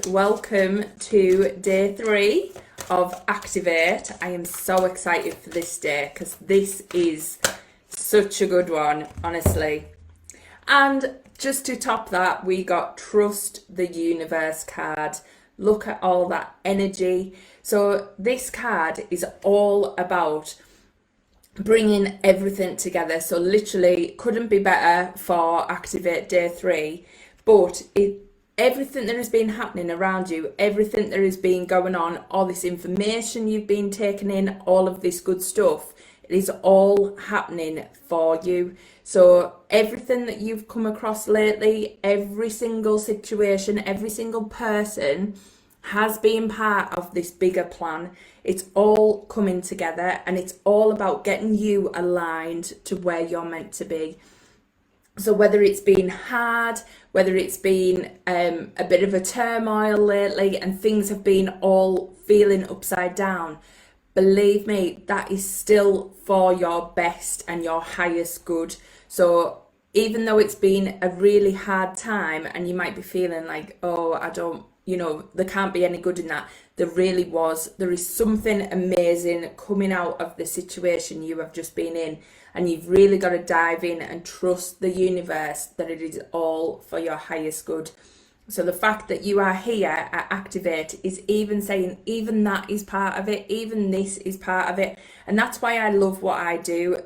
welcome to day 3 of Activate. I am so excited for this day because this is such a good one, honestly. And just to top that, we got Trust the Universe card. Look at all that energy. So this card is all about bringing everything together. So literally couldn't be better for Activate day 3. But everything that has been happening around you, everything that has been going on, all this information you've been taking in, all of this good stuff, it is all happening for you. So everything that you've come across lately, every single situation, every single person has been part of this bigger plan. It's all coming together and it's all about getting you aligned to where you're meant to be. So whether it's been hard, whether it's been a bit of a turmoil lately and things have been all feeling upside down, believe me, that is still for your best and your highest good. So even though it's been a really hard time and you might be feeling like, oh, I don't, there can't be any good in that. There is something amazing coming out of the situation you have just been in. And you've really got to dive in and trust the universe that it is all for your highest good. So the fact that you are here at Activate is even saying, even that is part of it, even this is part of it. And that's why I love what I do.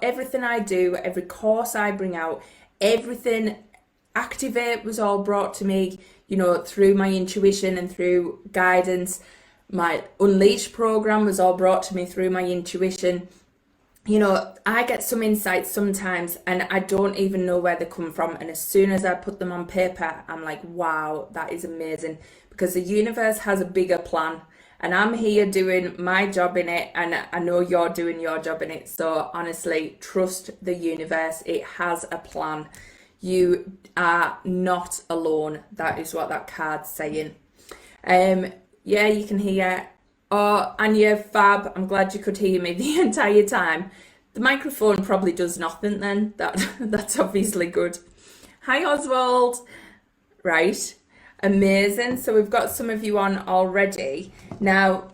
Everything I do, every course I bring out, everything, Activate was all brought to me, through my intuition and through guidance. My Unleash program was all brought to me through my intuition. I get some insights sometimes and I don't even know where they come from. And as soon as I put them on paper, I'm like, wow, that is amazing. Because the universe has a bigger plan and I'm here doing my job in it. And I know you're doing your job in it. So honestly, trust the universe. It has a plan. You are not alone. That is what that card's saying. Yeah, you can hear. Oh, Anya, fab, I'm glad you could hear me the entire time. The microphone probably does nothing then. That's obviously good. Hi, Oswald. Right, amazing. So we've got some of you on already. Now,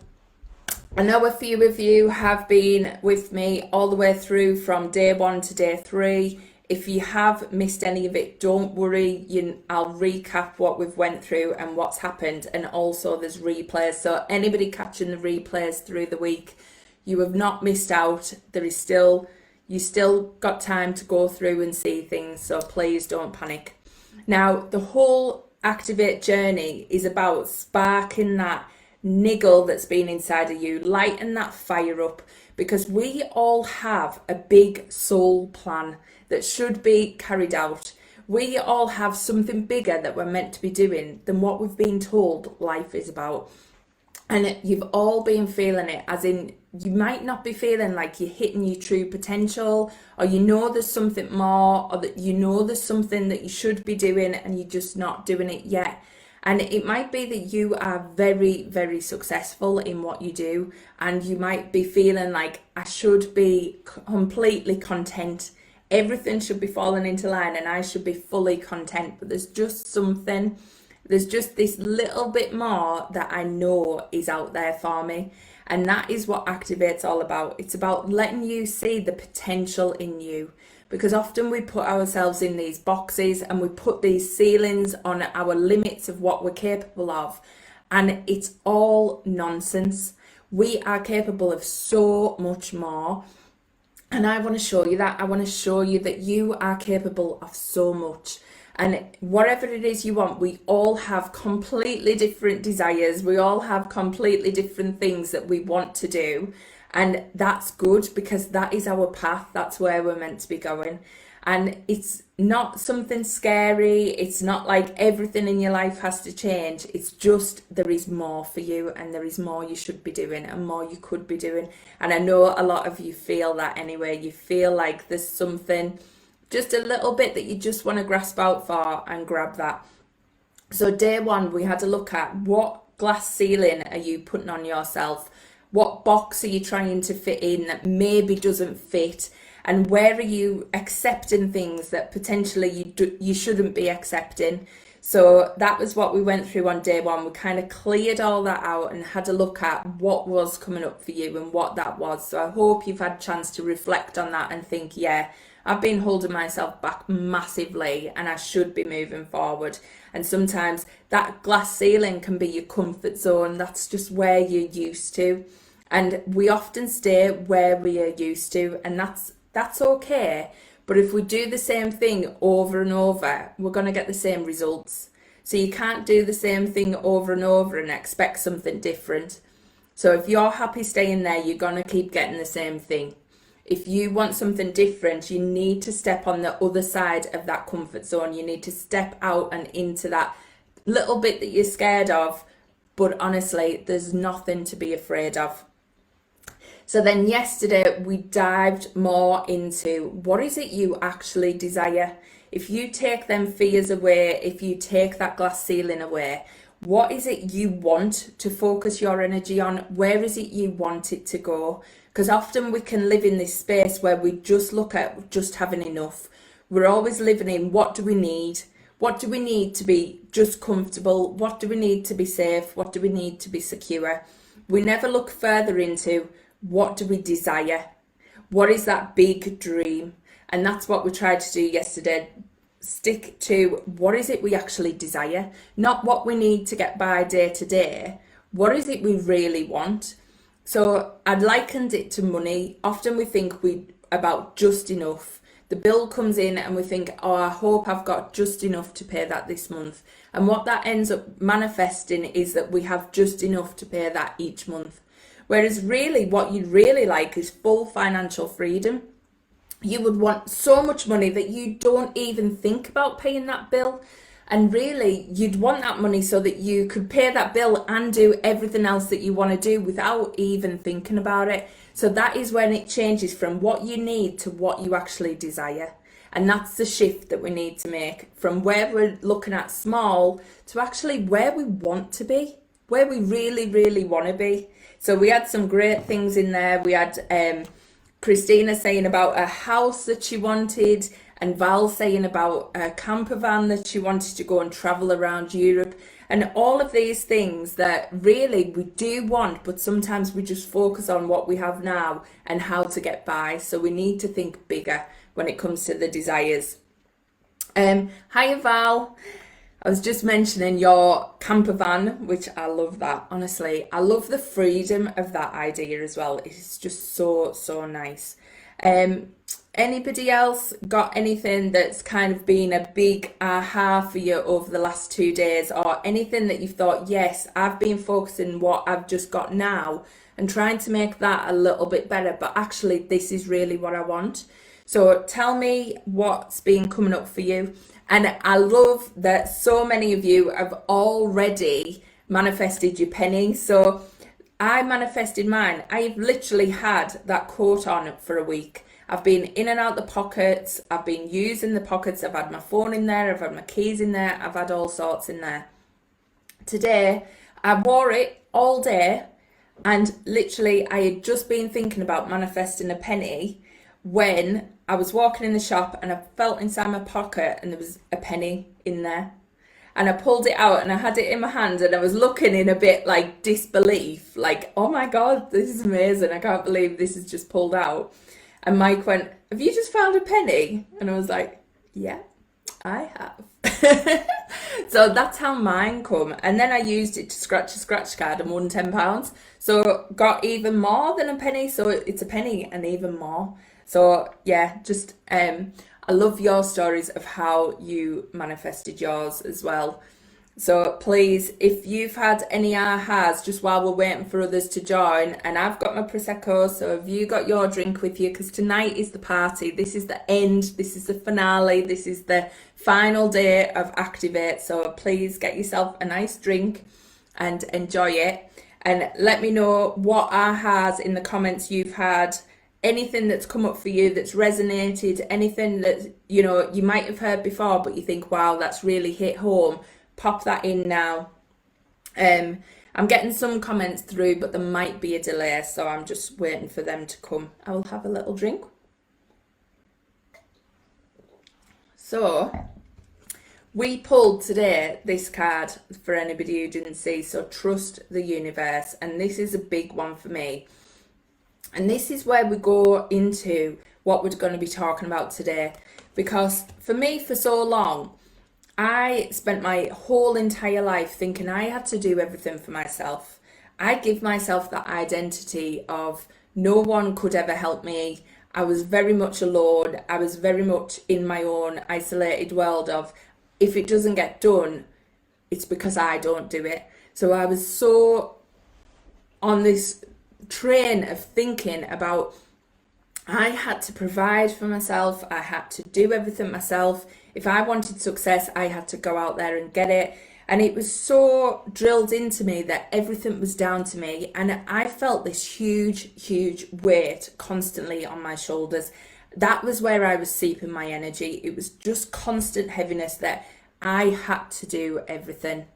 I know a few of you have been with me all the way through from day 1 to day 3. If you have missed any of it, don't worry. I'll recap what we've went through and what's happened. And also there's replays. So anybody catching the replays through the week, you have not missed out. You still got time to go through and see things. So please don't panic. Now, the whole Activate journey is about sparking that niggle that's been inside of you, lighten that fire up, because we all have a big soul plan that should be carried out. We all have something bigger that we're meant to be doing than what we've been told life is about. And you've all been feeling it, as in you might not be feeling like you're hitting your true potential, or there's something more, or that there's something that you should be doing and you're just not doing it yet. And it might be that you are very, very successful in what you do, and you might be feeling like, I should be completely content. Everything should be falling into line and I should be fully content. But there's just this little bit more that I know is out there for me. And that is what Activate's all about. It's about letting you see the potential in you. Because often we put ourselves in these boxes and we put these ceilings on our limits of what we're capable of. And it's all nonsense. We are capable of so much more. And I want to show you that. I want to show you that you are capable of so much. And whatever it is you want, we all have completely different desires. We all have completely different things that we want to do. And that's good because that is our path. That's where we're meant to be going. And it's not something scary. It's not like everything in your life has to change. It's just there is more for you and there is more you should be doing and more you could be doing. And I know a lot of you feel that anyway. You feel like there's something, just a little bit that you just want to grasp out for and grab that. So day 1, we had a look at what glass ceiling are you putting on yourself? What box are you trying to fit in that maybe doesn't fit? And where are you accepting things that potentially you shouldn't be accepting? So that was what we went through on day one. We kind of cleared all that out and had a look at what was coming up for you and what that was. So I hope you've had a chance to reflect on that and think, yeah, I've been holding myself back massively and I should be moving forward. And sometimes that glass ceiling can be your comfort zone. That's just where you're used to. And we often stay where we are used to, and that's okay. But if we do the same thing over and over, we're going to get the same results. So you can't do the same thing over and over and expect something different. So if you're happy staying there, you're going to keep getting the same thing. If you want something different, you need to step on the other side of that comfort zone. You need to step out and into that little bit that you're scared of. But honestly, there's nothing to be afraid of. So then yesterday we dived more into what is it you actually desire. If you take them fears away, if you take that glass ceiling away, what is it you want to focus your energy on? Where is it you want it to go? Because often we can live in this space where we just look at just having enough. We're always living in what do we need? What do we need to be just comfortable? What do we need to be safe? What do we need to be secure? We never look further into what do we desire? What is that big dream? And that's what we tried to do yesterday. Stick to what is it we actually desire, not what we need to get by day to day. What is it we really want? So I'd likened it to money. Often we think about just enough. The bill comes in and we think, oh, I hope I've got just enough to pay that this month. And what that ends up manifesting is that we have just enough to pay that each month. Whereas really what you'd really like is full financial freedom. You would want so much money that you don't even think about paying that bill. And really you'd want that money so that you could pay that bill and do everything else that you want to do without even thinking about it. So that is when it changes from what you need to what you actually desire. And that's the shift that we need to make from where we're looking at small to actually where we want to be, where we really, really want to be. So we had some great things in there. We had Christina saying about a house that she wanted, and Val saying about a camper van that she wanted to go and travel around Europe, and all of these things that really we do want, but sometimes we just focus on what we have now and how to get by. So we need to think bigger when it comes to the desires. Hiya Val. I was just mentioning your camper van, which I love that. Honestly, I love the freedom of that idea as well. It's just so, so nice. Anybody else got anything that's kind of been a big aha for you over the last 2 days, or anything that you've thought, yes, I've been focusing what I've just got now and trying to make that a little bit better, but actually this is really what I want. So tell me what's been coming up for you. And I love that so many of you have already manifested your penny. So I manifested mine. I've literally had that coat on for a week. I've been in and out the pockets. I've been using the pockets. I've had my phone in there. I've had my keys in there. I've had all sorts in there. Today, I wore it all day. And literally, I had just been thinking about manifesting a penny when I was walking in the shop and I felt inside my pocket and there was a penny in there. And I pulled it out and I had it in my hand and I was looking in a bit like disbelief, like, oh my God, this is amazing. I can't believe this is just pulled out. And Mike went, have you just found a penny? And I was like, yeah, I have. So that's how mine come. And then I used it to scratch a scratch card and won £10. So got even more than a penny. So it's a penny and even more. So yeah, just I love your stories of how you manifested yours as well. So please, if you've had any ahas just while we're waiting for others to join, and I've got my Prosecco, so have you got your drink with you? Because tonight is the party. This is the end. This is the finale. This is the final day of Activate. So please get yourself a nice drink and enjoy it. And let me know what ahas in the comments you've had. Anything that's come up for you that's resonated, anything that you might have heard before but you think, wow, that's really hit home, pop that in now. I'm getting some comments through, but there might be a delay, so I'm just waiting for them to come. I will have a little drink. So We pulled today this card for anybody who didn't see, so trust the universe, and this is a big one for me. And this is where we go into what we're going to be talking about today, because for me, for so long, I spent my whole entire life thinking I had to do everything for myself. I give myself that identity of no one could ever help me. I was very much alone. I was very much in my own isolated world of, if it doesn't get done, it's because I don't do it. So I was so on this train of thinking about I had to provide for myself. I had to do everything myself. If I wanted success, I had to go out there and get it. And it was so drilled into me that everything was down to me. And I felt this huge, huge weight constantly on my shoulders. That was where I was seeping my energy. It was just constant heaviness that I had to do everything.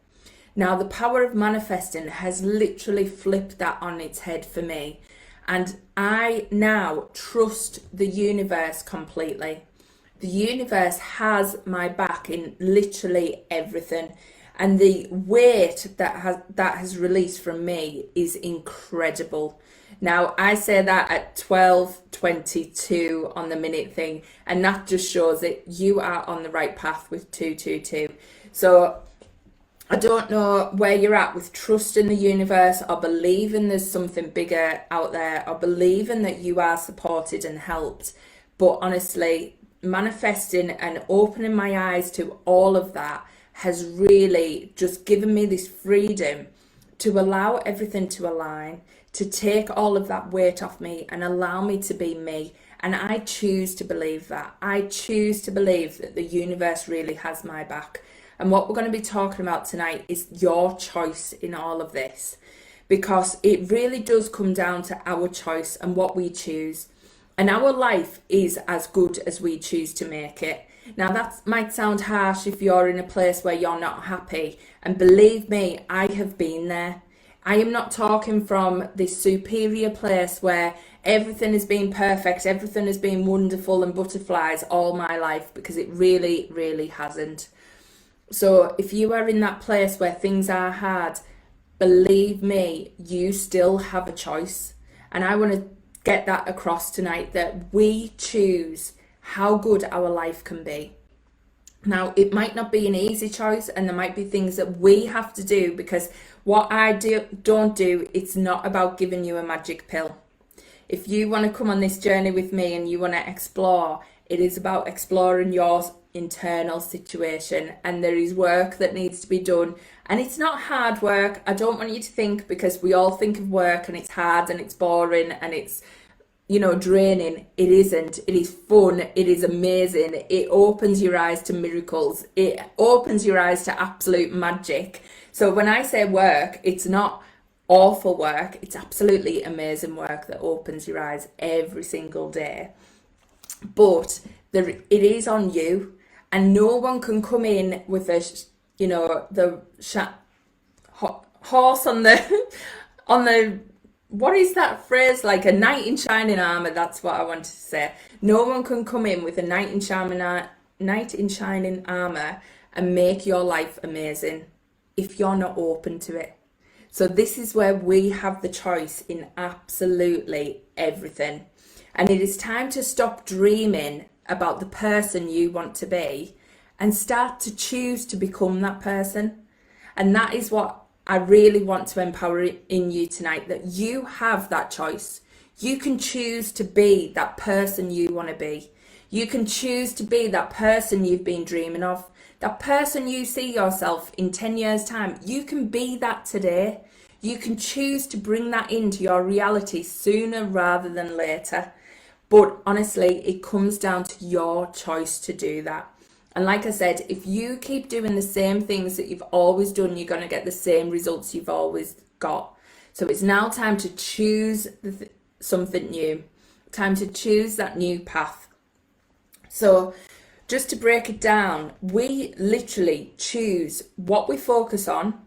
Now, the power of manifesting has literally flipped that on its head for me. And I now trust the universe completely. The universe has my back in literally everything. And the weight that has released from me is incredible. Now, I say that at 12:22 on the minute thing, and that just shows that you are on the right path with 222. So I don't know where you're at with trusting the universe, or believing there's something bigger out there, or believing that you are supported and helped. But honestly, manifesting and opening my eyes to all of that has really just given me this freedom to allow everything to align, to take all of that weight off me and allow me to be me. And I choose to believe that. I choose to believe that the universe really has my back. And what we're going to be talking about tonight is your choice in all of this, because it really does come down to our choice and what we choose. And our life is as good as we choose to make it. Now, that might sound harsh if you're in a place where you're not happy. And believe me, I have been there. I am not talking from this superior place where everything has been perfect, everything has been wonderful and butterflies all my life, because it really, really hasn't. So if you are in that place where things are hard, believe me, you still have a choice. And I want to get that across tonight, that we choose how good our life can be. Now, it might not be an easy choice, and there might be things that we have to do, because what I don't do, it's not about giving you a magic pill. If you want to come on this journey with me and you want to explore, it is about exploring your internal situation, and there is work that needs to be done. And it's not hard work. I don't want you to think, because we all think of work and it's hard and it's boring and it's draining. It isn't. It is fun. It is amazing. It opens your eyes to miracles. It opens your eyes to absolute magic. So when I say work, it's not awful work. It's absolutely amazing work that opens your eyes every single day. But it is on you, and no one can come in with horse on the what is that phrase? Like a knight in shining armor. That's what I wanted to say. No one can come in with a knight in shining armor and make your life amazing if you're not open to it. So this is where we have the choice in absolutely everything. And it is time to stop dreaming about the person you want to be and start to choose to become that person. And that is what I really want to empower in you tonight, that you have that choice. You can choose to be that person you want to be. You can choose to be that person you've been dreaming of, that person you see yourself in 10 years' time. You can be that today. You can choose to bring that into your reality sooner rather than later. But honestly, it comes down to your choice to do that. And like I said, if you keep doing the same things that you've always done, you're going to get the same results you've always got. So it's now time to choose something new. Time to choose that new path. So just to break it down, we literally choose what we focus on.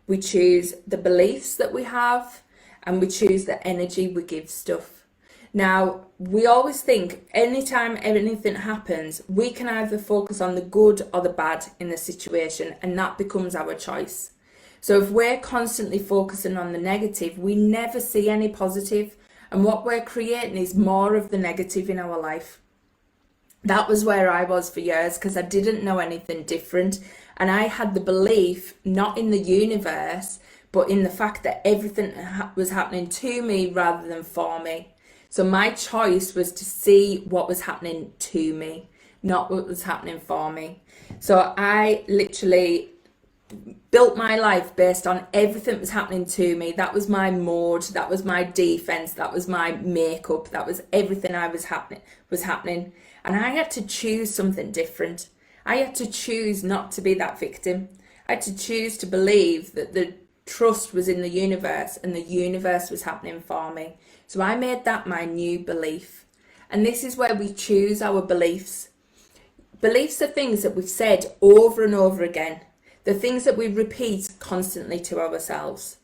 We choose the beliefs that we have, and we choose the energy we give stuff. Now, we always think anytime anything happens, we can either focus on the good or the bad in the situation, and that becomes our choice. So if we're constantly focusing on the negative, we never see any positive, and what we're creating is more of the negative in our life. That was where I was for years, because I didn't know anything different, and I had the belief not in the universe, but in the fact that everything was happening to me rather than for me. So my choice was to see what was happening to me, not what was happening for me. So I literally built my life based on everything that was happening to me. That was my mode, that was my defense, that was my makeup, that was everything I was happening. And I had to choose something different. I had to choose not to be that victim. I had to choose to believe that the trust was in the universe and the universe was happening for me. So I made that my new belief. And this is where we choose our beliefs. Beliefs are things that we've said over and over again. The things that we repeat constantly to ourselves.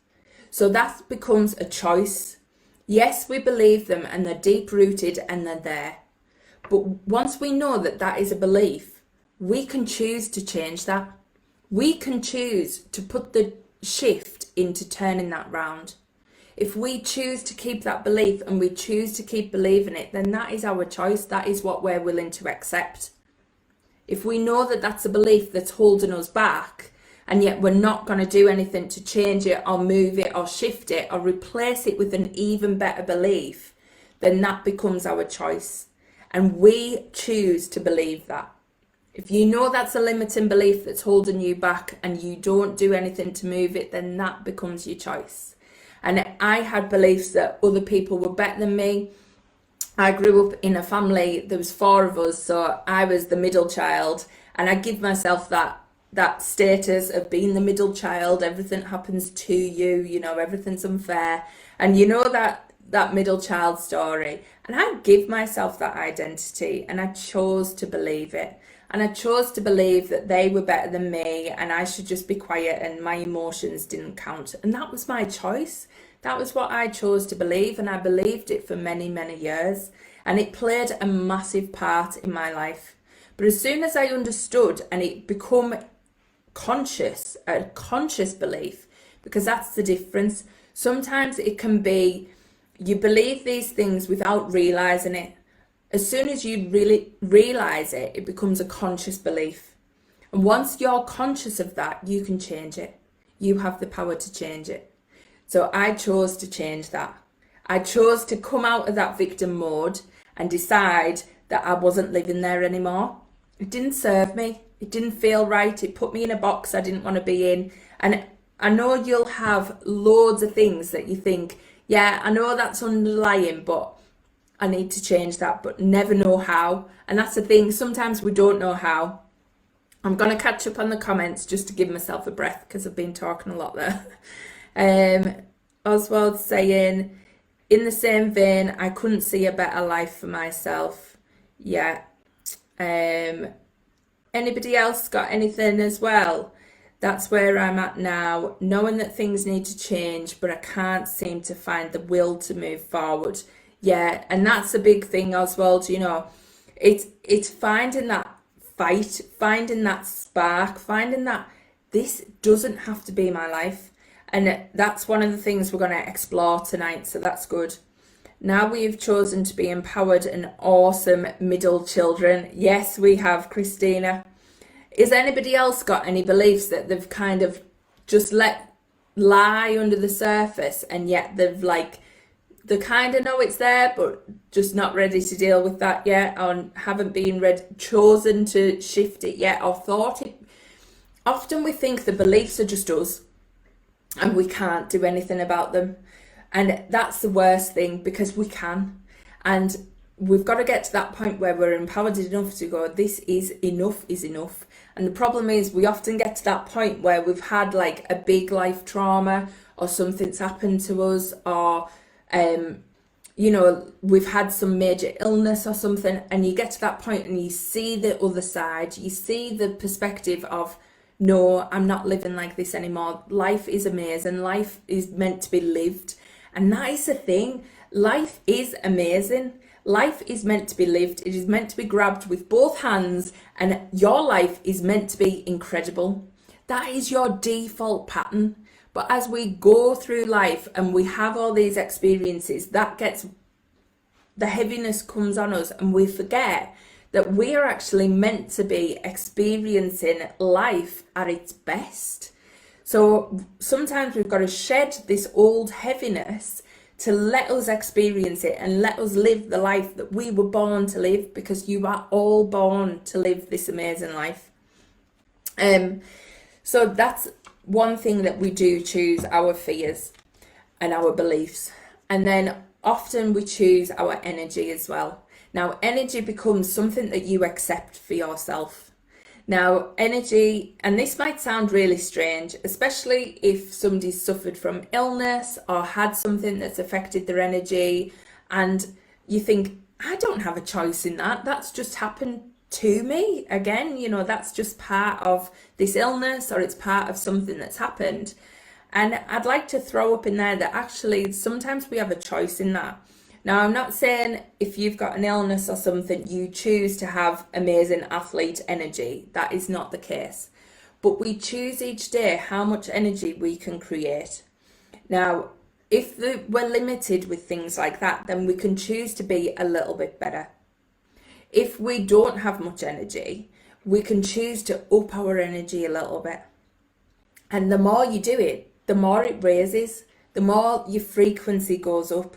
So that becomes a choice. Yes, we believe them and they're deep rooted and they're there. But once we know that that is a belief, we can choose to change that. We can choose to put the shift into turning that round. If we choose to keep that belief and we choose to keep believing it, then that is our choice. That is what we're willing to accept. If we know that that's a belief that's holding us back, and yet we're not going to do anything to change it or move it or shift it or replace it with an even better belief, then that becomes our choice. And we choose to believe that. If you know that's a limiting belief that's holding you back and you don't do anything to move it, then that becomes your choice. And I had beliefs that other people were better than me. I grew up in a family, there was 4 of us, so I was the middle child, and I give myself that status of being the middle child. Everything happens to you, you know, everything's unfair, and you know that middle child story, and I give myself that identity, and I chose to believe it. And I chose to believe that they were better than me and I should just be quiet and my emotions didn't count. And that was my choice. That was what I chose to believe, and I believed it for many, many years. And it played a massive part in my life. But as soon as I understood and it became conscious, a conscious belief, because that's the difference. Sometimes it can be you believe these things without realizing it. As soon as you really realize it, it becomes a conscious belief. And once you're conscious of that, you can change it. You have the power to change it. So I chose to change that. I chose to come out of that victim mode and decide that I wasn't living there anymore. It didn't serve me. It didn't feel right. It put me in a box I didn't want to be in. And I know you'll have loads of things that you think, yeah, I know that's underlying, but I need to change that, but never know how. And that's the thing, sometimes we don't know how. I'm going to catch up on the comments just to give myself a breath because I've been talking a lot there. Oswald saying, in the same vein, I couldn't see a better life for myself. Yeah. Anybody else got anything as well? That's where I'm at now, knowing that things need to change, but I can't seem to find the will to move forward. Yeah, and that's a big thing, Oswald, you know, it's finding that fight, finding that spark, finding that this doesn't have to be my life. And that's one of the things we're going to explore tonight, so that's good. Now we've chosen to be empowered and awesome middle children. Yes, we have, Christina. Is anybody else got any beliefs that they've kind of just let lie under the surface, and yet they kind of know it's there, but just not ready to deal with that yet, or haven't been chosen to shift it yet, or thought it. Often we think the beliefs are just us, and we can't do anything about them. And that's the worst thing, because we can. And we've got to get to that point where we're empowered enough to go, this is enough is enough. And the problem is we often get to that point where we've had like a big life trauma, or something's happened to us, or you know, we've had some major illness or something, and you get to that point and you see the other side, you see the perspective of, no, I'm not living like this anymore. Life is amazing. Life is meant to be lived. And that is the thing. Life is amazing. Life is meant to be lived. It is meant to be grabbed with both hands, and your life is meant to be incredible. That is your default pattern. But as we go through life and we have all these experiences, the heaviness comes on us, and we forget that we are actually meant to be experiencing life at its best. So sometimes we've got to shed this old heaviness to let us experience it and let us live the life that we were born to live, because you are all born to live this amazing life. So that's one thing that we do choose: our fears and our beliefs. And then often we choose our energy as well. Now, energy becomes something that you accept for yourself. Now, energy, and this might sound really strange, especially if somebody's suffered from illness or had something that's affected their energy, and you think, I don't have a choice in that. That's just happened to me. Again, that's just part of this illness, or it's part of something that's happened. And I'd like to throw up in there that actually sometimes we have a choice in that. Now, I'm not saying if you've got an illness or something, you choose to have amazing athlete energy. That is not the case. But we choose each day how much energy we can create. Now, if we're limited with things like that, then we can choose to be a little bit better. If we don't have much energy, we can choose to up our energy a little bit. And the more you do it, the more it raises, the more your frequency goes up.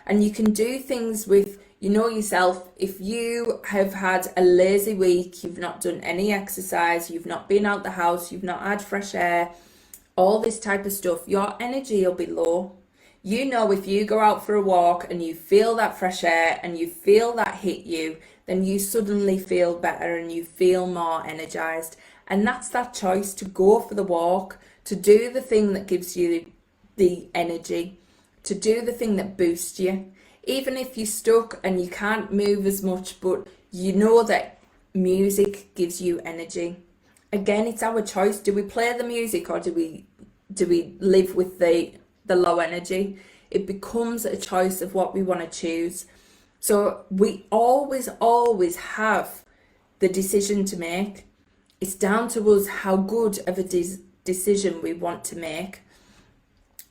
And you can do things with, yourself, if you have had a lazy week, you've not done any exercise, you've not been out the house, you've not had fresh air, all this type of stuff, your energy will be low. If you go out for a walk and you feel that fresh air and you feel that hit you, then you suddenly feel better and you feel more energized. And that's that choice to go for the walk, to do the thing that gives you the energy, to do the thing that boosts you. Even if you're stuck and you can't move as much, but you know that music gives you energy. Again, it's our choice. Do we play the music, or do we live with the low energy? It becomes a choice of what we want to choose. So we always have the decision to make. It's down to us how good of a decision we want to make.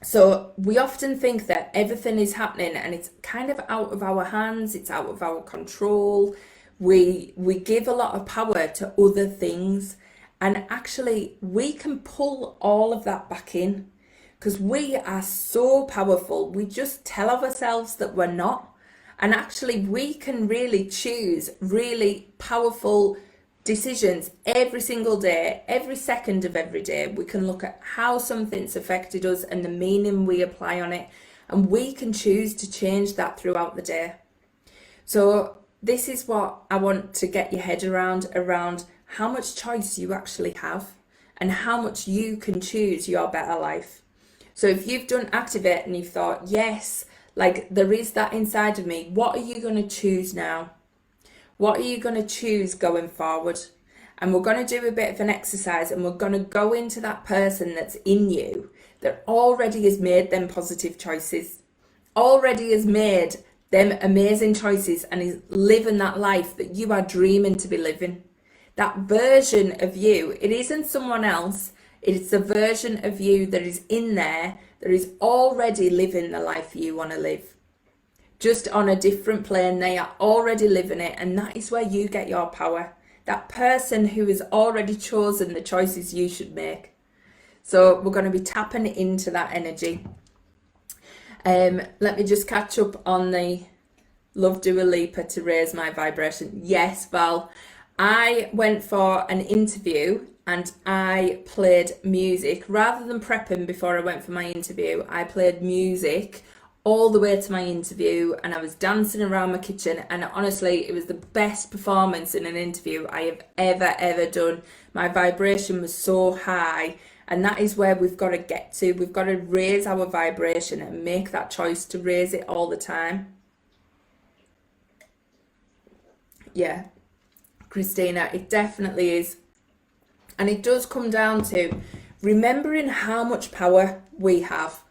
So we often think that everything is happening and it's kind of out of our hands, it's out of our control. We give a lot of power to other things, and actually we can pull all of that back in, because we are so powerful. We just tell ourselves that we're not, and actually we can really choose really powerful decisions every single day, every second of every day. We can look at how something's affected us and the meaning we apply on it, and we can choose to change that throughout the day. So this is what I want to get your head around how much choice you actually have and how much you can choose your better life. So if you've done Activate and you've thought, yes, like there is that inside of me, what are you going to choose now? What are you going to choose going forward? And we're going to do a bit of an exercise, and we're going to go into that person that's in you that already has made them positive choices, already has made them amazing choices, and is living that life that you are dreaming to be living. That version of you, it isn't someone else, it's the version of you that is in there, that is already living the life you want to live. Just on a different plane, they are already living it, and that is where you get your power. That person who has already chosen the choices you should make. So we're going to be tapping into that energy. Let me just catch up on the love Dua Lipa to raise my vibration. Yes, Val, I went for an interview and I played music. Rather than prepping before I went for my interview, I played music all the way to my interview, and I was dancing around my kitchen, and honestly it was the best performance in an interview I have ever done. My vibration was so high, and that is where we've got to get to. We've got to raise our vibration and make that choice to raise it all the time. Yeah, Christina, it definitely is. And it does come down to remembering how much power we have.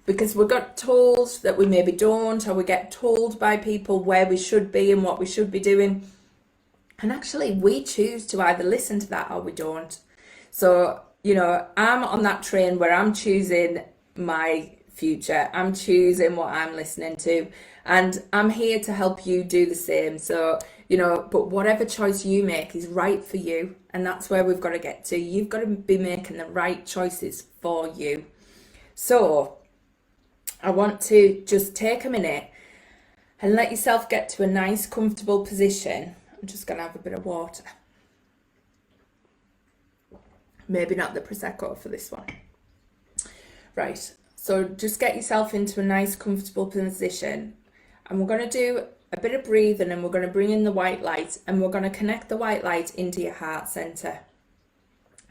because we got told that we maybe don't, or we get told by people where we should be and what we should be doing. And actually, we choose to either listen to that or we don't. So, you know, I'm on that train where I'm choosing my future. I'm choosing what I'm listening to. And I'm here to help you do the same. So, you know, but whatever choice you make is right for you. And that's where we've got to get to. You've got to be making the right choices for you. So, I want to just take a minute and let yourself get to a nice, comfortable position. I'm just going to have a bit of water. Maybe not the Prosecco for this one. Right, so just get yourself into a nice, comfortable position. And we're going to do a bit of breathing, and we're going to bring in the white light, and we're going to connect the white light into your heart center.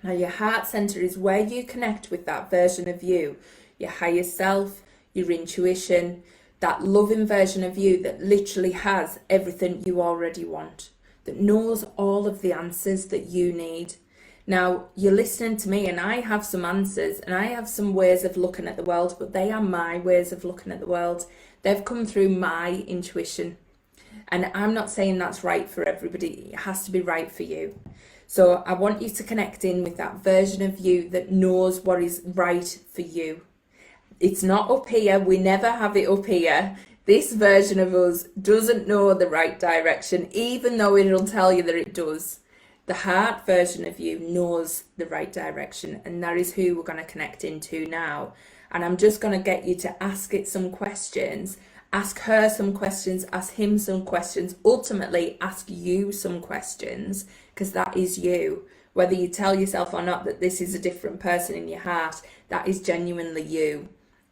Now, your heart center is where you connect with that version of you, your higher self, your intuition, that loving version of you that literally has everything you already want, that knows all of the answers that you need. Now, you're listening to me, and I have some answers, and I have some ways of looking at the world, but they are my ways of looking at the world. They've come through my intuition. And I'm not saying that's right for everybody. It has to be right for you. So I want you to connect in with that version of you that knows what is right for you. It's not up here. We never have it up here. This version of us doesn't know the right direction, even though it'll tell you that it does. The heart version of you knows the right direction, and that is who we're going to connect into now. And I'm just going to get you to ask it some questions. Ask her some questions, ask him some questions, ultimately ask you some questions, because that is you. Whether you tell yourself or not that this is a different person in your heart, that is genuinely you.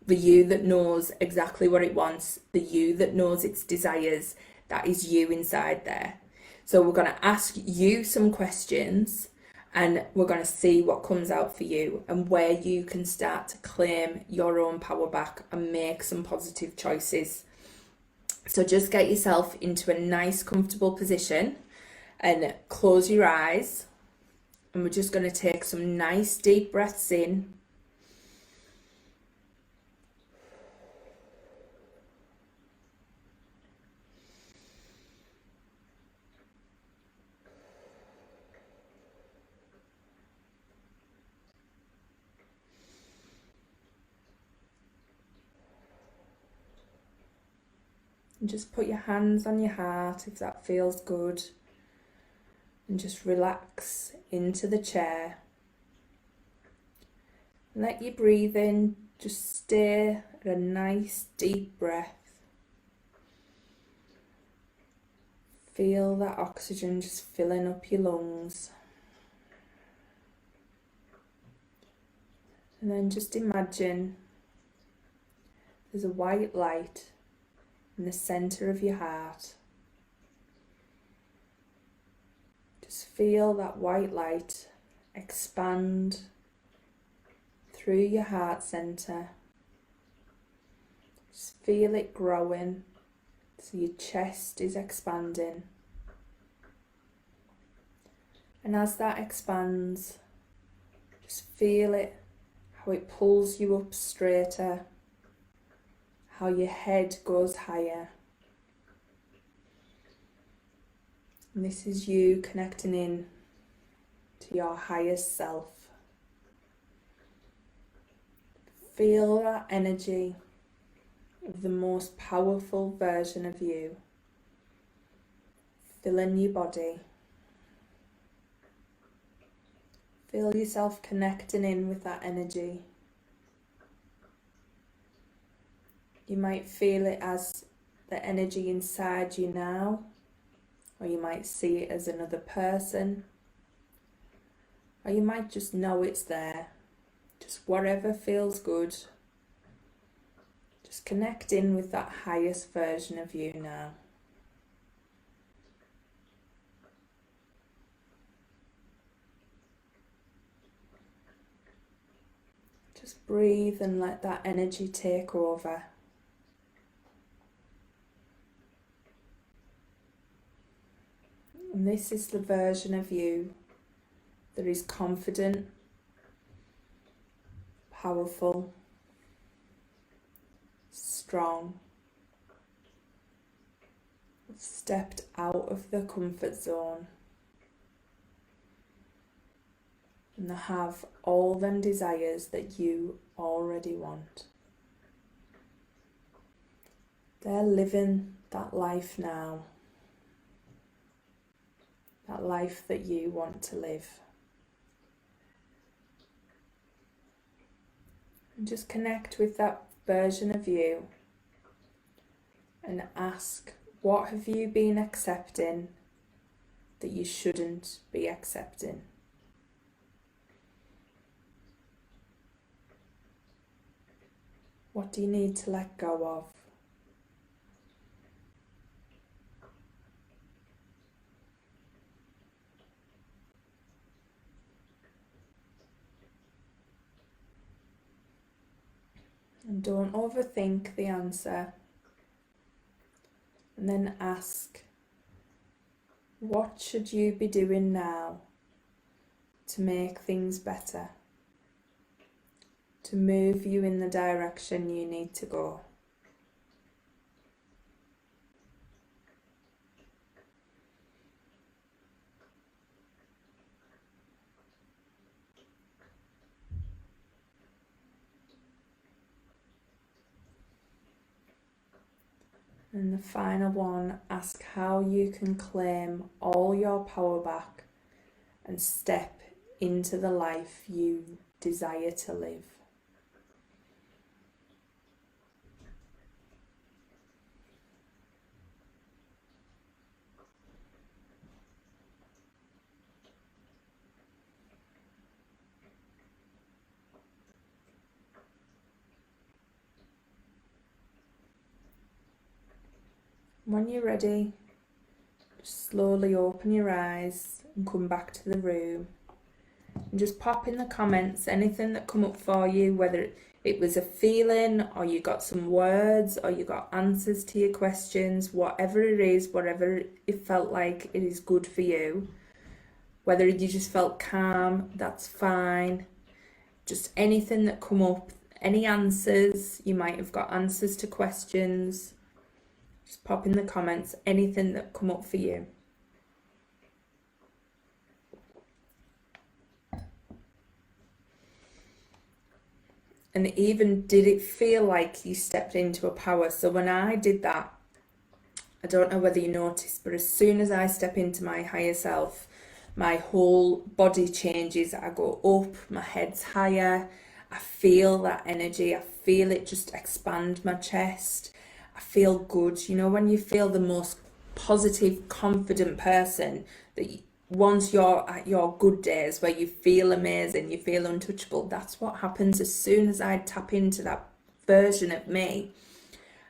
The you that knows exactly what it wants, the you that knows its desires, that is you inside there. So we're going to ask you some questions, and we're going to see what comes out for you and where you can start to claim your own power back and make some positive choices. So just get yourself into a nice, comfortable position and close your eyes. And we're just going to take some nice, deep breaths in. And just put your hands on your heart if that feels good. And just relax into the chair. Let your breathing just stay at a nice deep breath. Feel that oxygen just filling up your lungs. And then just imagine there's a white light in the center of your heart. Just feel that white light expand through your heart center. Just feel it growing, so your chest is expanding. And as that expands, just feel it, how it pulls you up straighter, how your head goes higher. And this is you connecting in to your highest self. Feel that energy of the most powerful version of you filling your body. Feel yourself connecting in with that energy. You might feel it as the energy inside you now, or you might see it as another person, or you might just know it's there. Just whatever feels good. Just connect in with that highest version of you now. Just breathe and let that energy take over. And this is the version of you that is confident, powerful, strong, stepped out of the comfort zone, and they have all them desires that you already want. They're living that life now, that life that you want to live. And just connect with that version of you and ask, what have you been accepting that you shouldn't be accepting? What do you need to let go of? And don't overthink the answer. And then ask, what should you be doing now to make things better? To move you in the direction you need to go. And the final one, ask how you can claim all your power back and step into the life you desire to live. When you're ready, just slowly open your eyes and come back to the room. And just pop in the comments anything that come up for you, whether it was a feeling or you got some words or you got answers to your questions, whatever it is, whatever it felt like it is good for you. Whether you just felt calm, that's fine. Just anything that come up, any answers, you might have got answers to questions. Just pop in the comments anything that come up for you. And even did it feel like you stepped into a power? So when I did that, I don't know whether you noticed, but as soon as I step into my higher self, my whole body changes. I go up, my head's higher. I feel that energy. I feel it just expand my chest. I feel good. You know, when you feel the most positive, confident person, that once you're at your good days where you feel amazing, you feel untouchable, that's what happens as soon as I tap into that version of me.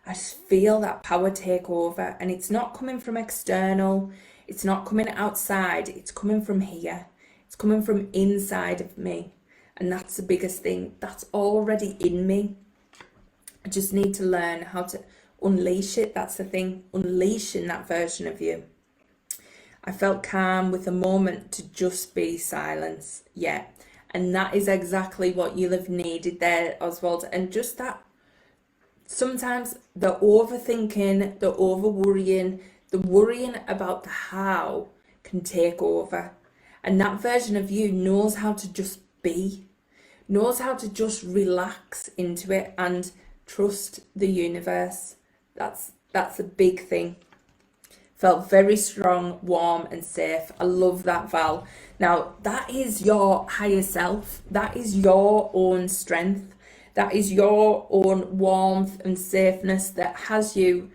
I just feel that power take over, and it's not coming from external, it's not coming outside, it's coming from here. It's coming from inside of me, and that's the biggest thing. That's already in me. I just need to learn how to unleash it. That's the thing, unleashing that version of you. I felt calm with a moment to just be silence. Yeah, and that is exactly what you'll have needed there, Oswald. And just that, sometimes the overthinking, the over worrying, the worrying about the how can take over. And that version of you knows how to just be, knows how to just relax into it and trust the universe. That's a big thing. Felt very strong, warm and safe. I love that, Val. Now, that is your higher self. That is your own strength. That is your own warmth and safeness that has you.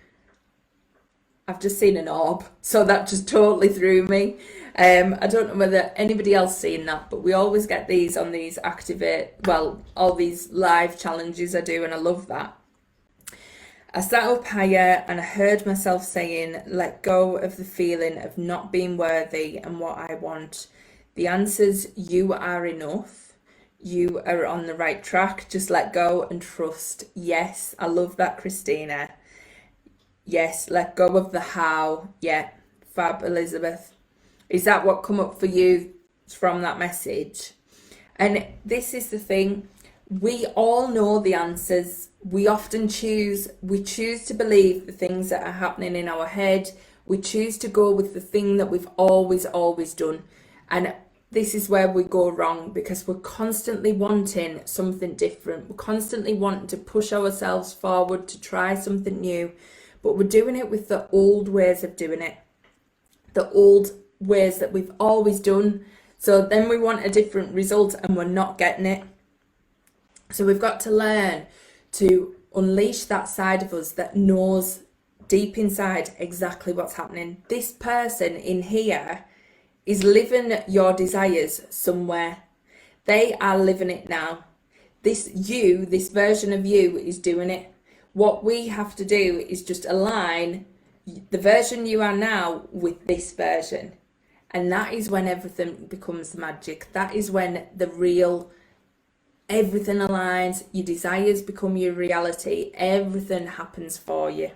I've just seen an orb, so that just totally threw me. I don't know whether anybody else seen that, but we always get these on these all these live challenges I do, and I love that. I sat up higher and I heard myself saying, let go of the feeling of not being worthy and what I want. The answer's you are enough. You are on the right track. Just let go and trust. Yes, I love that, Christina. Yes, let go of the how. Yeah, fab, Elizabeth. Is that what come up for you from that message? And this is the thing. we all know the answers. We often choose to believe the things that are happening in our head. We choose to go with the thing that we've always done. And this is where we go wrong, because we're constantly wanting something different. We're constantly wanting to push ourselves forward to try something new, but we're doing it with the old ways of doing it, the old ways that we've always done. So then we want a different result and we're not getting it. So we've got to learn to unleash that side of us that knows deep inside exactly what's happening. This person in here is living your desires somewhere. They are living it now. This version of you is doing it. What we have to do is just align the version you are now with this version. And that is when everything becomes magic. That is when everything aligns, your desires become your reality, everything happens for you.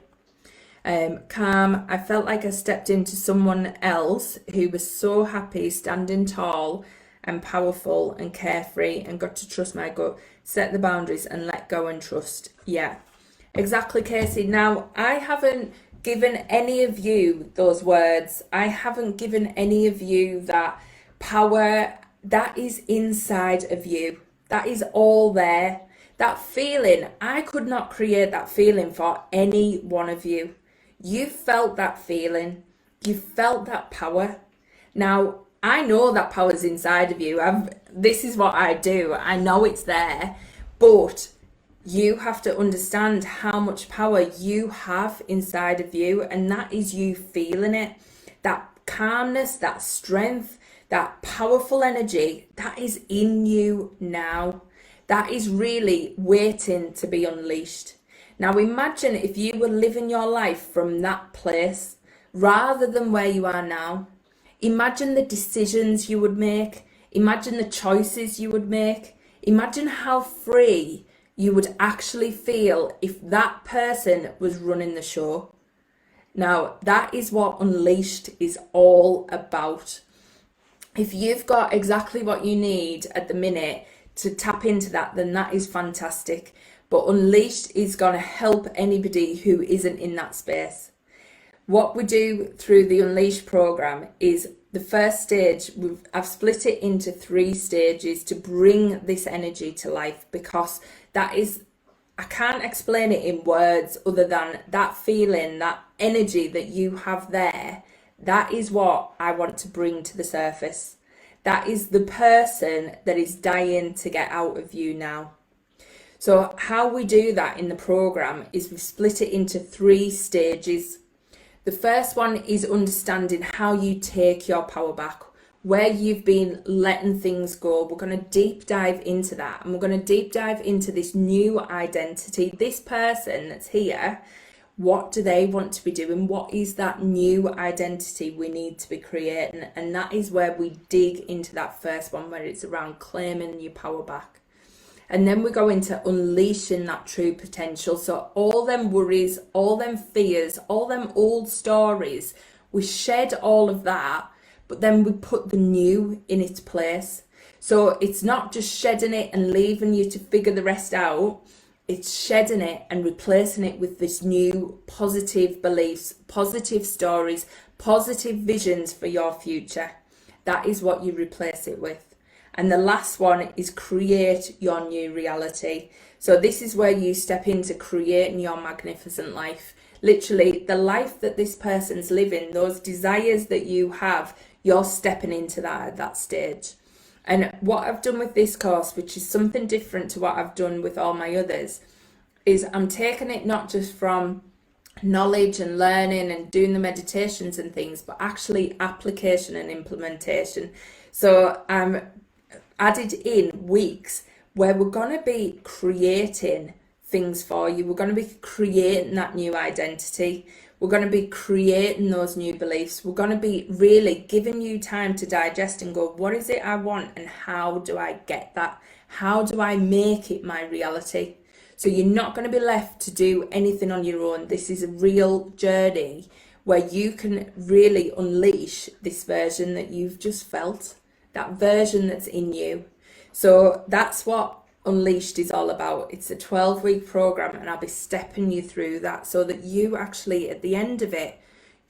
Calm, I felt like I stepped into someone else who was so happy, standing tall and powerful and carefree, and got to trust my gut, set the boundaries and let go and trust. Yeah, exactly, Casey. Now, I haven't given any of you those words. I haven't given any of you that power that is inside of you. That is all there. That feeling, I could not create that feeling for any one of you. You felt that feeling. You felt that power. Now, I know that power's inside of you. This is what I do. I know it's there. But you have to understand how much power you have inside of you. And that is you feeling it. That calmness, that strength, that powerful energy, that is in you now. That is really waiting to be unleashed. Now imagine if you were living your life from that place rather than where you are now. Imagine the decisions you would make. Imagine the choices you would make. Imagine how free you would actually feel if that person was running the show. Now that is what Unleashed is all about. If you've got exactly what you need at the minute to tap into that, then that is fantastic. But Unleashed is going to help anybody who isn't in that space. What we do through the Unleashed program is the first stage, I've split it into 3 stages to bring this energy to life, because that is, I can't explain it in words other than that feeling, that energy that you have there. That is what I want to bring to the surface. That is the person that is dying to get out of you now. So how we do that in the program is we split it into 3 stages. The first one is understanding how you take your power back, where you've been letting things go. We're going to deep dive into that, and we're going to deep dive into this new identity, this person that's here. What do they want to be doing? What is that new identity we need to be creating? And that is where we dig into that first one, where it's around claiming your power back. And then we go into unleashing that true potential. So all them worries, all them fears, all them old stories, we shed all of that, but then we put the new in its place. So it's not just shedding it and leaving you to figure the rest out. It's shedding it and replacing it with this new positive beliefs, positive stories, positive visions for your future. That is what you replace it with. And the last one is create your new reality. So this is where you step into creating your magnificent life. Literally, the life that this person's living, those desires that you have, you're stepping into that at that stage. And what I've done with this course, which is something different to what I've done with all my others, is I'm taking it not just from knowledge and learning and doing the meditations and things, but actually application and implementation. So I'm added in weeks where we're going to be creating things for you. We're going to be creating that new identity. We're going to be creating those new beliefs. We're going to be really giving you time to digest and go, what is it I want and how do I get that? How do I make it my reality? So you're not going to be left to do anything on your own. This is a real journey where you can really unleash this version that you've just felt, that version that's in you. So that's what Unleashed is all about. It's a 12-week program, and I'll be stepping you through that so that you actually, at the end of it,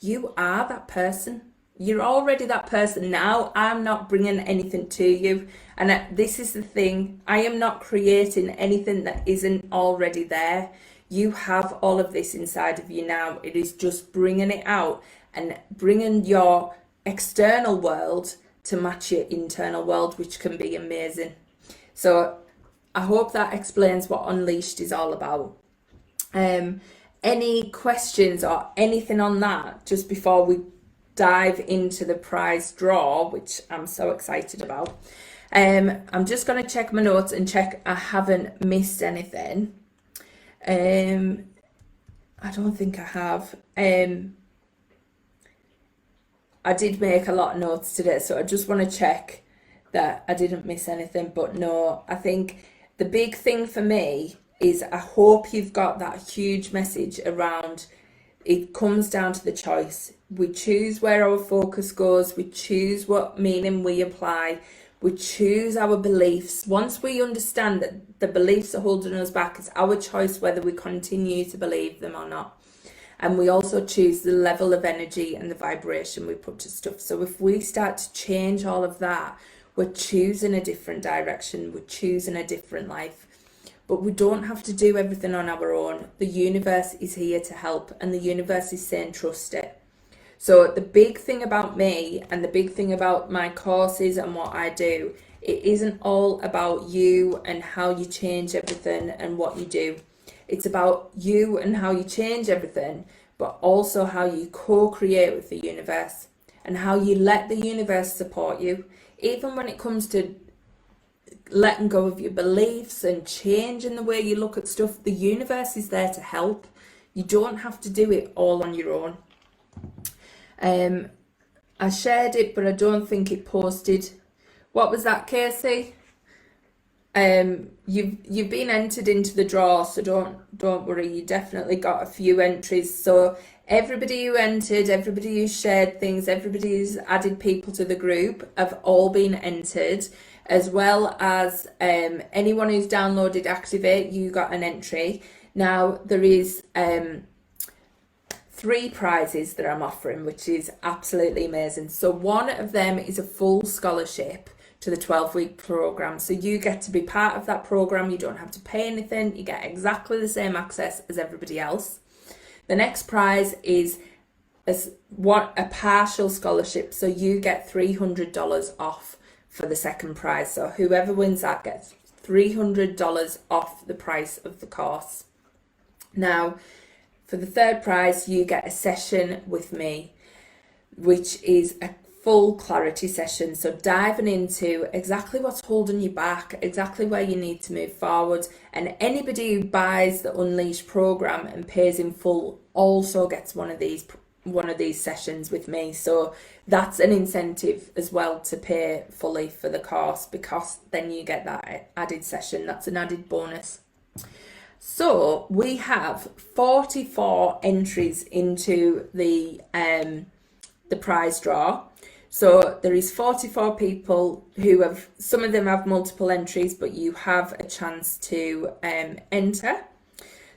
you are that person. You're already that person now. I'm not bringing anything to you. And this is the thing. I am not creating anything that isn't already there. You have all of this inside of you now. It is just bringing it out and bringing your external world to match your internal world, which can be amazing. So I hope that explains what Unleashed is all about. Any questions or anything on that just before we dive into the prize draw, which I'm so excited about? I'm just going to check my notes and check I haven't missed anything. I don't think I have. I did make a lot of notes today, so I just want to check that I didn't miss anything. But no, I think the big thing for me is I hope you've got that huge message around. It comes down to the choice. We choose where our focus goes. We choose what meaning we apply. We choose our beliefs. Once we understand that the beliefs are holding us back, it's our choice whether we continue to believe them or not. And we also choose the level of energy and the vibration we put to stuff. So if we start to change all of that, we're choosing a different direction. We're choosing a different life. But we don't have to do everything on our own. The universe is here to help, and the universe is saying trust it. So the big thing about me and the big thing about my courses and what I do, it isn't all about you and how you change everything and what you do. It's about you and how you change everything, but also how you co-create with the universe and how you let the universe support you. Even when it comes to letting go of your beliefs and changing the way you look at stuff, the universe is there to help. You don't have to do it all on your own. I shared it, but I don't think it posted. What was that, Casey? You've been entered into the draw, so don't worry. You definitely got a few entries. So everybody who entered, everybody who shared things, everybody who's added people to the group have all been entered, as well as anyone who's downloaded Activate, you got an entry. Now there is 3 prizes that I'm offering, which is absolutely amazing. So one of them is a full scholarship to the 12-week program. So you get to be part of that program. You don't have to pay anything. You get exactly the same access as everybody else. The next prize is a partial scholarship. So you get $300 off for the second prize. So whoever wins that gets $300 off the price of the course. Now, for the third prize, you get a session with me, which is a full clarity session. So diving into exactly what's holding you back, exactly where you need to move forward. And anybody who buys the Unleashed program and pays in full also gets one of these sessions with me. So that's an incentive as well to pay fully for the course, because then you get that added session. That's an added bonus. So we have 44 entries into the prize draw. So there is 44 people who have, some of them have multiple entries, but you have a chance to enter.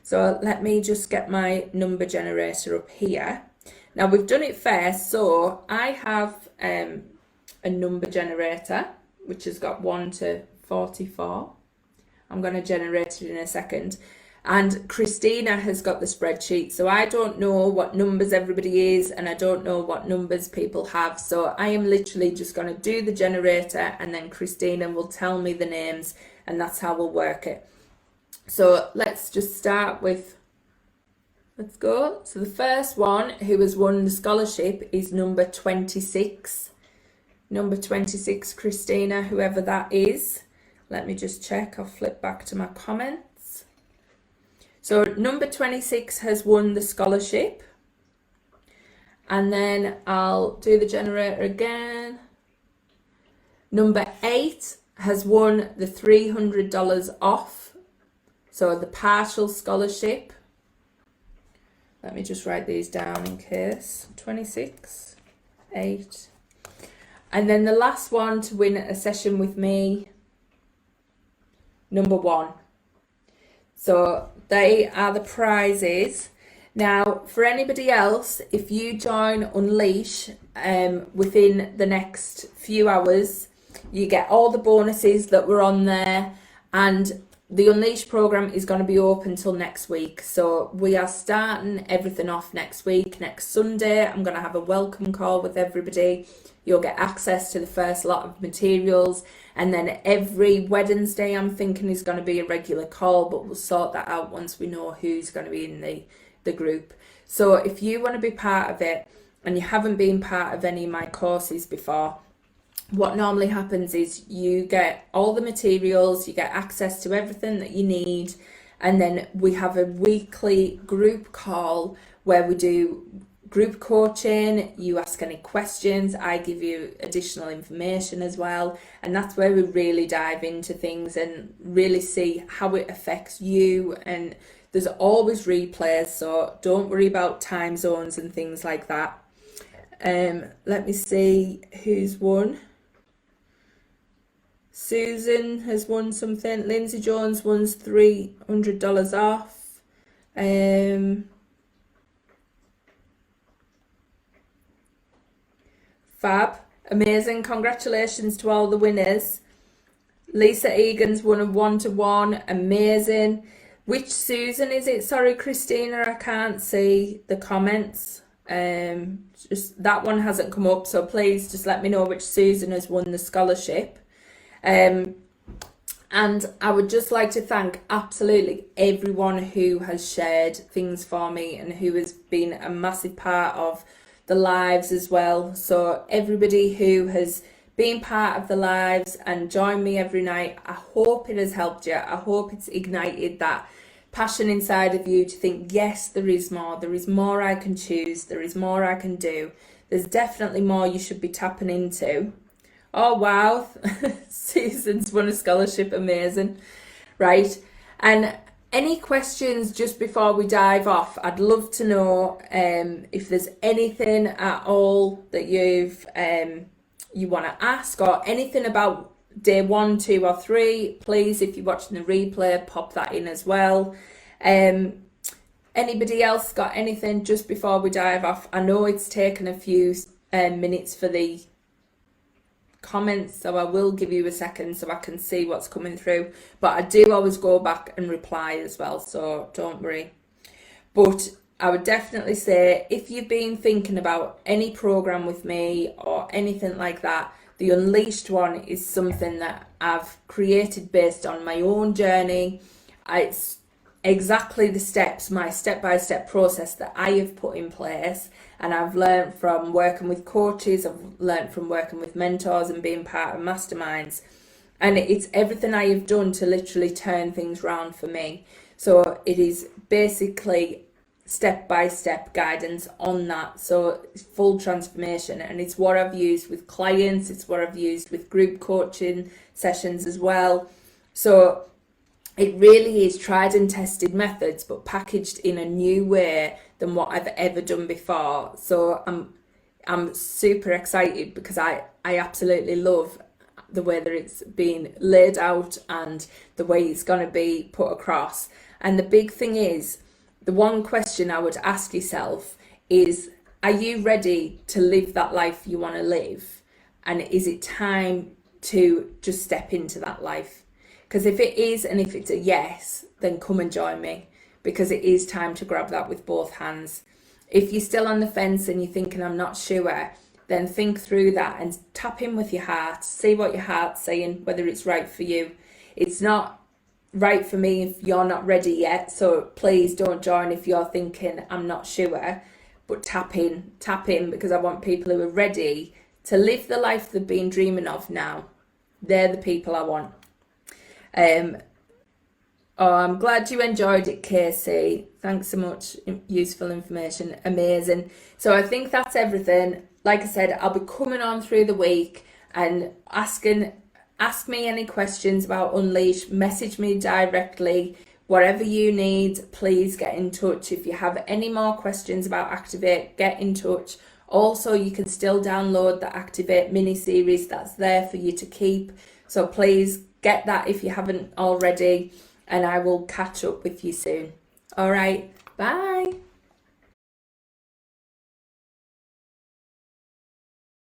So let me just get my number generator up here. Now we've done it first, so I have a number generator which has got 1 to 44. I'm going to generate it in a second. And Christina has got the spreadsheet, so I don't know what numbers everybody is, and I don't know what numbers people have. So I am literally just going to do the generator, and then Christina will tell me the names, and that's how we'll work it. So let's just start with, let's go. So the first one who has won the scholarship is number 26. Number 26, Christina, whoever that is. Let me just check. I'll flip back to my comments. So number 26 has won the scholarship. And then I'll do the generator again. Number 8 has won the $300 off. So the partial scholarship. Let me just write these down in case. 26, 8. And then the last one to win a session with me, number 1. So they are the prizes. Now, for anybody else, if you join Unleash within the next few hours, you get all the bonuses that were on there, and the Unleash program is going to be open till next week. So we are starting everything off next week. Next Sunday, I'm going to have a welcome call with everybody. You'll get access to the first lot of materials, and then every Wednesday I'm thinking is going to be a regular call, but we'll sort that out once we know who's going to be in the group. So if you want to be part of it and you haven't been part of any of my courses before, what normally happens is you get all the materials, you get access to everything that you need, and then we have a weekly group call where we do group coaching. You ask any questions, I give you additional information as well, and that's where we really dive into things and really see how it affects you. And there's always replays, so don't worry about time zones and things like that. Let me see who's won. Susan has won something. Lindsay Jones won $300 off. Fab. Amazing. Congratulations to all the winners. Lisa Egan's won a 1-to-1. Amazing. Which Susan is it? Sorry, Christina, I can't see the comments. Just that one hasn't come up, so please just let me know which Susan has won the scholarship. And I would just like to thank absolutely everyone who has shared things for me and who has been a massive part of the lives as well. So everybody who has been part of the lives and joined me every night, I hope it has helped you. I hope it's ignited that passion inside of you to think, yes, there is more I can choose, there is more I can do, there's definitely more you should be tapping into. Oh wow, Susan's won a scholarship, amazing. Right, and any questions just before we dive off? I'd love to know if there's anything at all that you want to ask, or anything about day 1, 2 or 3. Please, if you're watching the replay, pop that in as well. Anybody else got anything just before we dive off? I know it's taken a few minutes for the comments, so I will give you a second so I can see what's coming through, but I do always go back and reply as well, so don't worry. But I would definitely say, if you've been thinking about any program with me or anything like that, the Unleashed one is something that I've created based on my own journey. It's exactly the steps, my step-by-step process that I have put in place, and I've learned from working with coaches, I've learned from working with mentors and being part of masterminds, and it's everything I have done to literally turn things around for me. So it is basically step-by-step guidance on that, so it's full transformation, and it's what I've used with clients, it's what I've used with group coaching sessions as well. So it really is tried and tested methods, but packaged in a new way than what I've ever done before. So I'm super excited because I absolutely love the way that it's been laid out and the way it's going to be put across. And the big thing is, the one question I would ask yourself is, are you ready to live that life you want to live? And is it time to just step into that life? Because if it is, and if it's a yes, then come and join me, because it is time to grab that with both hands. If you're still on the fence and you're thinking, I'm not sure, then think through that and tap in with your heart. See what your heart's saying, whether it's right for you. It's not right for me if you're not ready yet, so please don't join if you're thinking, I'm not sure. But tap in, because I want people who are ready to live the life they've been dreaming of now. They're the people I want. Oh, I'm glad you enjoyed it, Casey. Thanks so much. Useful information. Amazing. So I think that's everything. Like I said, I'll be coming on through the week and ask me any questions about Unleash. Message me directly. Whatever you need, please get in touch. If you have any more questions about Activate, get in touch. Also, you can still download the Activate mini series that's there for you to keep. So please get that if you haven't already, and I will catch up with you soon. All right, bye.